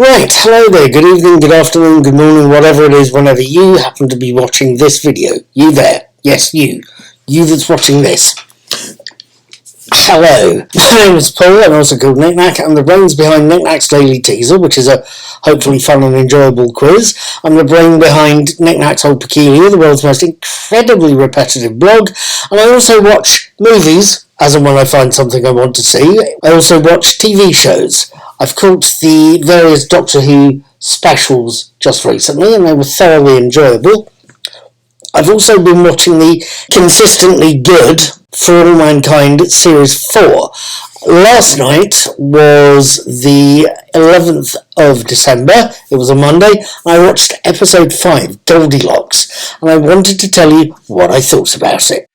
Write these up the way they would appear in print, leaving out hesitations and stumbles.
Right, hello there, good evening, good afternoon, good morning, whatever it is, whenever you happen to be watching this video. You there, yes, you that's watching this. Hello, my name is Paul, I'm also called Knick-Knack. I'm the brains behind Knick-Knack's Daily Teaser, which is a hopefully fun and enjoyable quiz. I'm the brain behind Knick-Knack's Old Peculiar, the world's most incredibly repetitive blog, and I also watch movies as and when I find something I want to see. I also watch TV shows. I've caught the various Doctor Who specials just recently, and they were thoroughly enjoyable. I've also been watching the consistently good For All Mankind Series 4. Last night was the 11th of December, it was a Monday, and I watched episode 5, Goldilocks, and I wanted to tell you what I thought about it.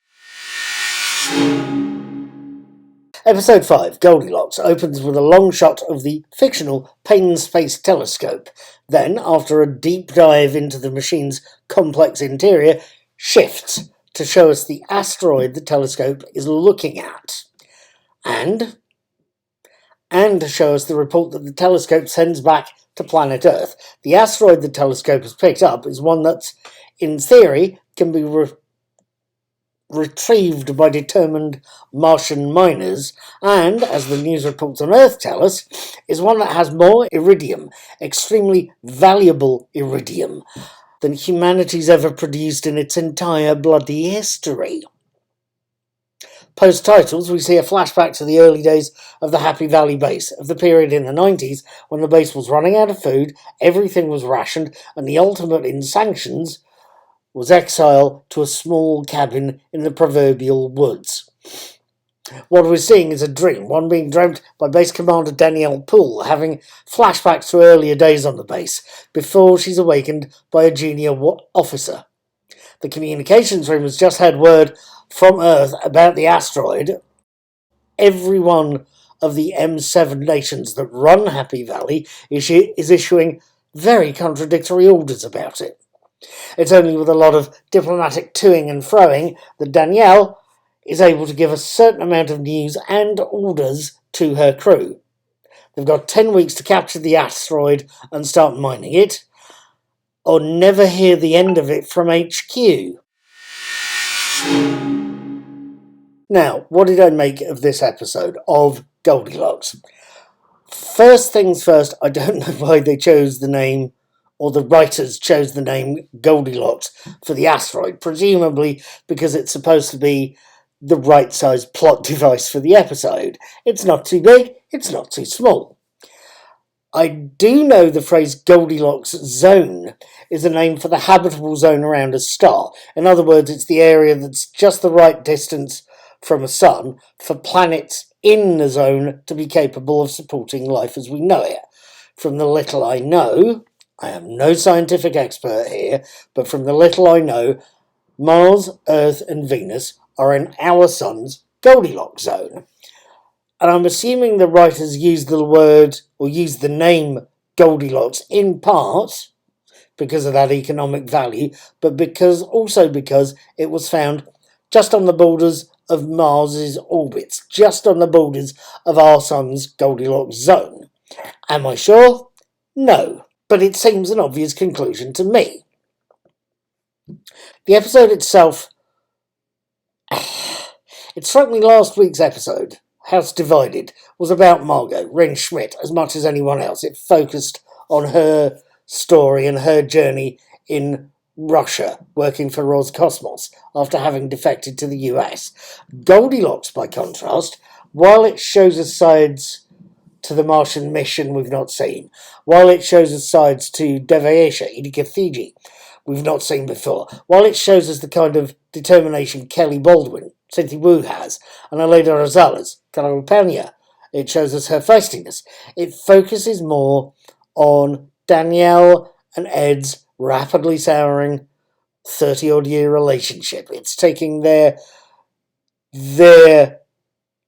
Episode 5, Goldilocks, opens with a long shot of the fictional Payne Space Telescope. Then, after a deep dive into the machine's complex interior, shifts to show us the asteroid the telescope is looking at. And to show us the report that the telescope sends back to planet Earth. The asteroid the telescope has picked up is one that, in theory, can be retrieved by determined Martian miners, and, as the news reports on Earth tell us, is one that has more iridium, extremely valuable iridium, than humanity's ever produced in its entire bloody history. Post-titles, we see a flashback to the early days of the Happy Valley base, of the period in the 90s when the base was running out of food, everything was rationed, and the ultimate in sanctions was exile to a small cabin in the proverbial woods. What we're seeing is a dream, one being dreamt by Base Commander Danielle Poole, having flashbacks to earlier days on the base, before she's awakened by a junior officer. The communications room has just had word from Earth about the asteroid. Every one of the M7 nations that run Happy Valley is issuing very contradictory orders about it. It's only with a lot of diplomatic toing and froing that Danielle is able to give a certain amount of news and orders to her crew. They've got 10 weeks to capture the asteroid and start mining it, or never hear the end of it from HQ. Now, what did I make of this episode of Goldilocks? First things first, I don't know why they chose the name, or the writers chose the name Goldilocks for the asteroid, presumably because it's supposed to be the right size plot device for the episode. It's not too big, it's not too small. I do know the phrase Goldilocks zone is a name for the habitable zone around a star. In other words, it's the area that's just the right distance from a sun for planets in the zone to be capable of supporting life as we know it. From the little I know, I am no scientific expert here, but from the little I know, Mars, Earth and Venus are in our sun's Goldilocks zone. And I'm assuming the writers used the word, or used the name Goldilocks in part because of that economic value, but also because it was found just on the borders of Mars's orbits, just on the borders of our sun's Goldilocks zone. Am I sure? No. But it seems an obvious conclusion to me. The episode itself, it struck me last week's episode, House Divided, was about Margot, Ren Schmidt, as much as anyone else. It focused on her story and her journey in Russia, working for Roscosmos, after having defected to the US. Goldilocks, by contrast, while it shows us sides to the Martian mission we've not seen, while it shows us sides to Devasha, Edika Fiji, we've not seen before, while it shows us the kind of determination Kelly Baldwin, Cynthia Wu has, and Aleda Rosales, Carol Pena, it shows us her feistiness. It focuses more on Danielle and Ed's rapidly souring 30-odd year relationship. It's taking their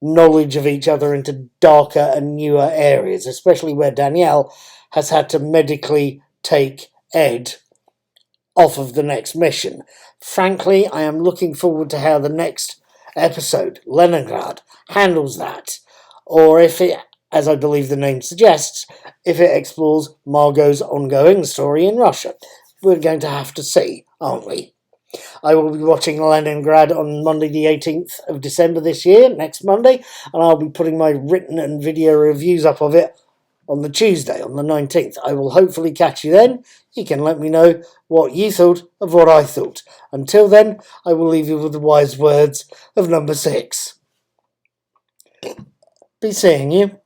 knowledge of each other into darker and newer areas, especially where Danielle has had to medically take Ed off of the next mission. Frankly, I am looking forward to how the next episode, Leningrad, handles that, or if it as I believe the name suggests, if it explores Margot's ongoing story in Russia. We're going to have to see, aren't we? I will be watching Leningrad on Monday the 18th of December this year, next Monday, and I'll be putting my written and video reviews up of it on the Tuesday, on the 19th. I will hopefully catch you then. You can let me know what you thought of what I thought. Until then, I will leave you with the wise words of number 6. Be seeing you.